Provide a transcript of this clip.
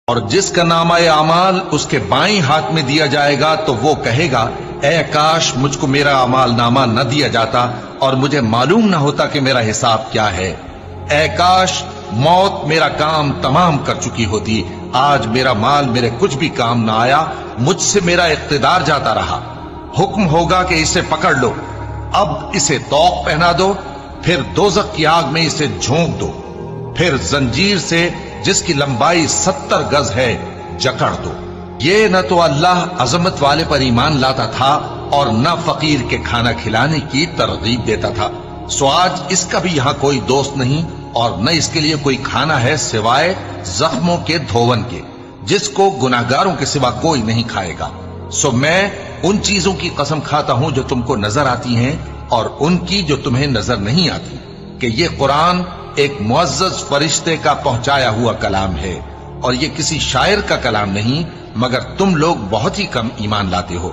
اور جس کا نامہ اعمال اس کے بائیں ہاتھ میں دیا جائے گا تو وہ کہے گا اے کاش مجھ کو میرا اعمال نامہ نہ دیا جاتا اور مجھے معلوم نہ ہوتا کہ میرا حساب کیا ہے۔ اے کاش موت میرا کام تمام کر چکی ہوتی، آج میرا مال میرے کچھ بھی کام نہ آیا، مجھ سے میرا اقتدار جاتا رہا۔ حکم ہوگا کہ اسے پکڑ لو، اب اسے طوق پہنا دو، پھر دوزخ کی آگ میں اسے جھونک دو، پھر زنجیر سے جس کی لمبائی 70 گز ہے جکڑ دو۔ یہ نہ تو اللہ عظمت والے پر ایمان لاتا تھا اور نہ فقیر کے کھانا کھلانے کی ترغیب دیتا تھا، سو آج اس کا بھی یہاں کوئی دوست نہیں اور نہ اس کے لیے کوئی کھانا ہے سوائے زخموں کے دھون کے، جس کو گناہگاروں کے سوا کوئی نہیں کھائے گا۔ سو میں ان چیزوں کی قسم کھاتا ہوں جو تم کو نظر آتی ہیں اور ان کی جو تمہیں نظر نہیں آتی، کہ یہ قرآن ایک معزز فرشتے کا پہنچایا ہوا کلام ہے اور یہ کسی شاعر کا کلام نہیں، مگر تم لوگ بہت ہی کم ایمان لاتے ہو۔